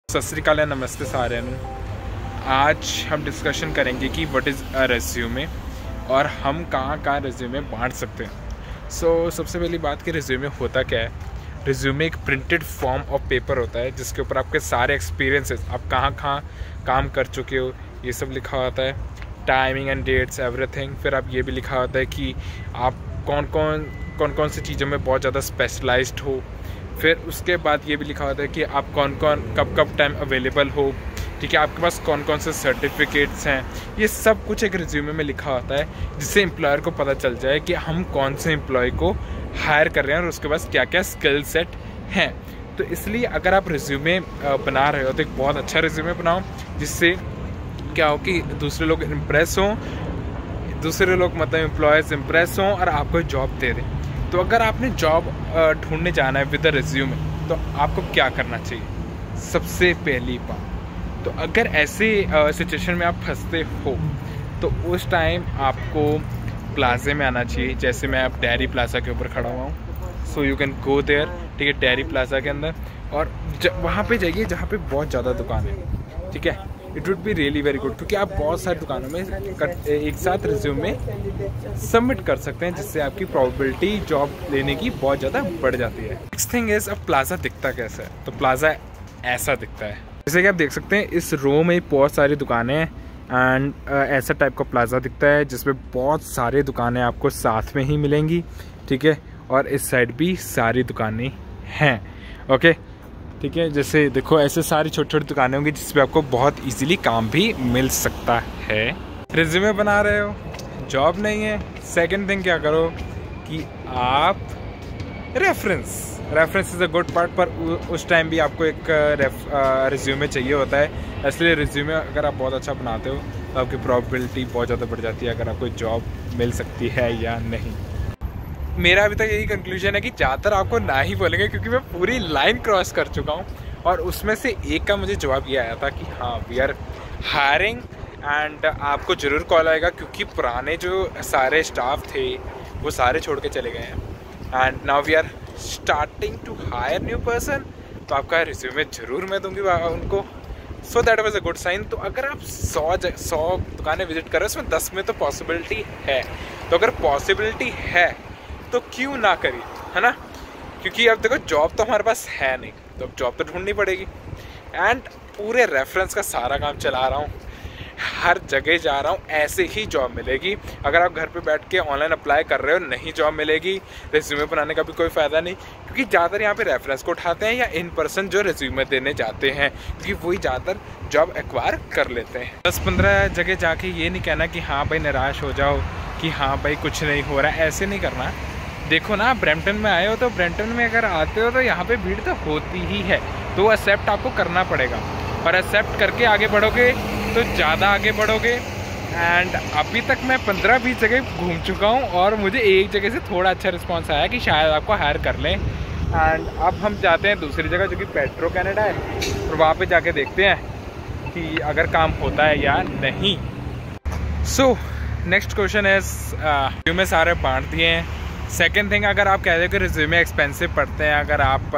सत श्री अकाल, नमस्ते सारे। आज हम डिस्कशन करेंगे कि व्हाट इज़ अ रेज्यूमे और हम कहाँ रेज्यूमे बांट सकते हैं। सबसे पहली बात कि रेज्यूमे होता क्या है। रेज्यूमे एक प्रिंटेड फॉर्म ऑफ पेपर होता है जिसके ऊपर आपके सारे एक्सपीरियंसेस, आप कहाँ काम कर चुके हो, ये सब लिखा होता है। Timing and dates, everything. फिर आप ये भी लिखा होता है कि आप कौन सी चीज़ों में बहुत ज़्यादा स्पेशलाइज्ड हो। फिर उसके बाद ये भी लिखा होता है कि आप कब टाइम अवेलेबल हो, ठीक है, आपके पास कौन से सर्टिफिकेट्स हैं। ये सब कुछ एक रिज्यूमे में लिखा होता है जिससे एम्प्लॉयर को पता चल जाए कि हम कौन से एम्प्लॉय को हायर कर रहे हैं और उसके पास क्या क्या स्किल सेट हैं। तो इसलिए अगर आप रिज्यूमे बना रहे हो तो एक बहुत अच्छा रिज्यूमे बनाओ जिससे क्या हो कि दूसरे लोग इम्प्रेस हों, दूसरे लोग मतलब एम्प्लॉयज़ इम्प्रेस हों और आपको जॉब दे दें। तो अगर आपने जॉब ढूंढने जाना है विद द रिज्यूमे तो आपको क्या करना चाहिए। सबसे पहली बात, तो अगर ऐसे सिचुएशन में आप फंसते हो तो उस टाइम आपको प्लाजे में आना चाहिए। जैसे मैं अब डेयरी प्लाजा के ऊपर खड़ा हुआ हूँ, so you can go there, ठीक है, डेयरी प्लाजा के अंदर। और वहाँ पे जाइए जहाँ पे बहुत ज़्यादा दुकान है, ठीक है। It would be really very good क्योंकि आप बहुत सारी दुकानों में एक साथ रिज्यूमे सबमिट कर सकते हैं जिससे आपकी प्रोबेबिलिटी जॉब लेने की बहुत ज़्यादा बढ़ जाती है। नेक्स्ट थिंग इज, अब प्लाजा दिखता कैसा है। तो प्लाजा ऐसा दिखता है, जैसे कि आप देख सकते हैं इस रो में बहुत सारी दुकानें हैं एंड ऐसा टाइप का प्लाजा दिखता है जिसमें बहुत सारी दुकानें आपको साथ में ही मिलेंगी, ठीक है। और इस साइड भी सारी दुकानें हैं, ओके, ठीक है। जैसे देखो ऐसे सारी छोटी छोटी दुकानें होंगी जिसपे आपको बहुत इजीली काम भी मिल सकता है। रिज्यूमे बना रहे हो, जॉब नहीं है, सेकंड थिंग क्या करो कि आप reference is a good part. पर उस टाइम भी आपको एक रिज्यूमे चाहिए होता है, इसलिए रिज्यूमे अगर आप बहुत अच्छा बनाते हो तो आपकी प्रोबेबिलिटी बहुत ज़्यादा बढ़ जाती है अगर आपको जॉब मिल सकती है या नहीं। मेरा अभी तक यही कंक्लूजन है कि ज़्यादातर आपको ना ही बोलेंगे क्योंकि मैं पूरी लाइन क्रॉस कर चुका हूँ और उसमें से एक का मुझे जवाब ये आया था कि हाँ, वी आर हायरिंग एंड आपको ज़रूर कॉल आएगा क्योंकि पुराने जो सारे स्टाफ थे वो सारे छोड़ के चले गए हैं and now we are starting to hire new person. तो आपका रिज्यूमे ज़रूर मैं दूंगी उनको। So that was a good sign. तो अगर आप 100 दुकानें विजिट कर रहे हो उसमें 10 में तो पॉसिबिलिटी है। तो अगर पॉसिबिलिटी है तो क्यों ना करिए, है ना। क्योंकि अब देखो जॉब तो हमारे पास है नहीं, तो अब जॉब तो ढूंढनी पड़ेगी। एंड पूरे रेफरेंस का सारा काम चला रहा हूँ, हर जगह जा रहा हूँ, ऐसे ही जॉब मिलेगी। अगर आप घर पे बैठ के ऑनलाइन अप्लाई कर रहे हो नहीं जॉब मिलेगी। रिज्यूमे बनाने का भी कोई फ़ायदा नहीं क्योंकि ज़्यादातर यहाँ पे रेफरेंस को उठाते हैं या इन पर्सन जो रिज्यूमे देने जाते हैं क्योंकि वही ज़्यादातर जॉब एक्वायर कर लेते हैं। 10-15 जगह जाके ये नहीं कहना कि हाँ भाई निराश हो जाओ कि हाँ भाई कुछ नहीं हो रहा है, ऐसे नहीं करना। देखो ना, ब्रैम्पटन में आए हो तो ब्रैम्पटन में अगर आते हो तो यहाँ पे भीड़ तो होती ही है, तो एक्सेप्ट आपको करना पड़ेगा और एक्सेप्ट करके आगे बढ़ोगे तो ज़्यादा आगे बढ़ोगे। एंड अभी तक मैं 15-20 जगह घूम चुका हूँ और मुझे एक जगह से थोड़ा अच्छा रिस्पांस आया कि शायद आपको हायर कर लें। एंड अब हम जाते हैं दूसरी जगह जो कि पेट्रो कनाडा है और वहाँ पे जाके देखते हैं कि अगर काम होता है या नहीं। सो नेक्स्ट क्वेश्चन है, रिज्यूमे सारे बांट दिए हैं। सेकेंड थिंग, अगर आप कहते हो कि रिज्यूमे एक्सपेंसिव पड़ते हैं, अगर आप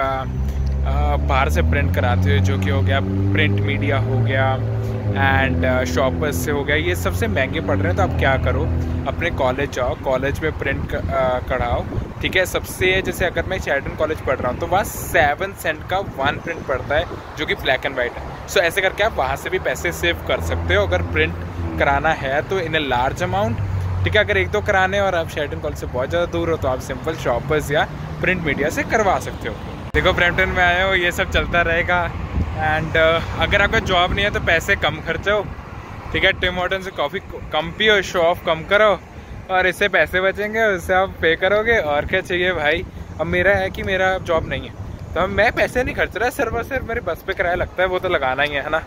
बाहर से प्रिंट कराते हो जो कि हो गया प्रिंट मीडिया हो गया एंड शॉपर्स से हो गया, ये सबसे महंगे पड़ रहे हैं, तो आप क्या करो, अपने कॉलेज जाओ, कॉलेज में प्रिंट कराओ, ठीक है। सबसे जैसे अगर मैं शेल्टन कॉलेज पढ़ रहा हूँ तो वहाँ 7 सेंट का 1 प्रिंट पड़ता है जो कि ब्लैक एंड वाइट है। सो ऐसे करके आप वहाँ से भी पैसे सेव कर सकते हो अगर प्रिंट कराना है तो इन ए लार्ज अमाउंट, ठीक है। अगर 1-2 कराने और आप शेल्टन कॉलेज से बहुत ज़्यादा दूर हो तो आप सिंपल शॉपर्स या प्रिंट मीडिया से करवा सकते हो। देखो ब्रैम्पटन में आए हो, ये सब चलता रहेगा। एंड अगर आपका जॉब नहीं है तो पैसे कम खर्चो, ठीक है। टिम हॉर्टन से कॉफ़ी कम पियो, शो ऑफ कम करो और इससे पैसे बचेंगे, उससे आप पे करोगे। और क्या चाहिए भाई। अब मेरा है कि मेरा जॉब नहीं है तो मैं पैसे नहीं खर्च रहा, सिर्फ और सिर्फ मेरे बस पे किराया लगता है, वो तो लगाना ही है ना,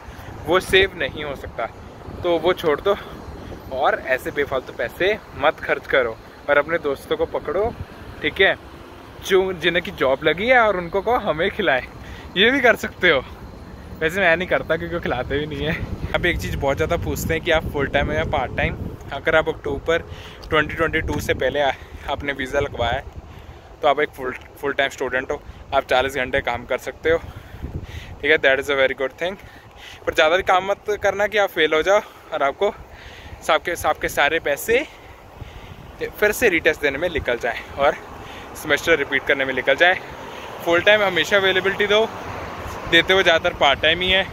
वो सेव नहीं हो सकता, तो वो छोड़ दो और ऐसे बेफालतू पैसे मत खर्च करो और अपने दोस्तों को पकड़ो, ठीक है, जो जिन्हें की जॉब लगी है और उनको कहो हमें खिलाएं। ये भी कर सकते हो, वैसे मैं नहीं करता क्योंकि खिलाते भी नहीं है। अब एक चीज़ बहुत ज़्यादा पूछते हैं कि आप फुल टाइम या पार्ट टाइम। अगर आप अक्टूबर 2022 से पहले आपने वीज़ा लगवाया है तो आप एक फुल टाइम स्टूडेंट हो, आप 40 घंटे काम कर सकते हो, ठीक है, that is a very good thing. पर ज़्यादा भी काम मत करना कि आप फेल हो जाओ और आपको आपके सारे पैसे फिर से रीटेस्ट देने में निकल जाए और सेमेस्टर रिपीट करने में निकल जाए। फुल टाइम हमेशा अवेलेबिलिटी देते हुए ज़्यादातर पार्ट टाइम ही है,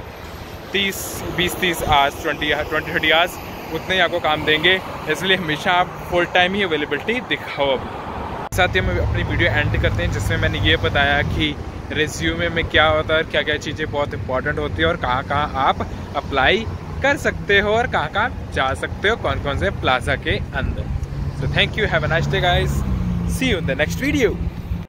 20-30 आवर्स 20-30 आवर्स उतने ही आपको काम देंगे, इसलिए हमेशा आप फुल टाइम ही अवेलेबिलिटी दिखाओ। अब साथ ही हम अपनी वीडियो एंड करते हैं जिसमें मैंने ये बताया कि रिज्यूमे में क्या होता है, क्या क्या चीज़ें बहुत इंपॉर्टेंट होती है और कहाँ कहाँ आप अप्लाई कर सकते हो और कहाँ कहाँ जा सकते हो, कौन कौन से प्लाजा के अंदर। So thank you, have a nice day guys, see you in the next video.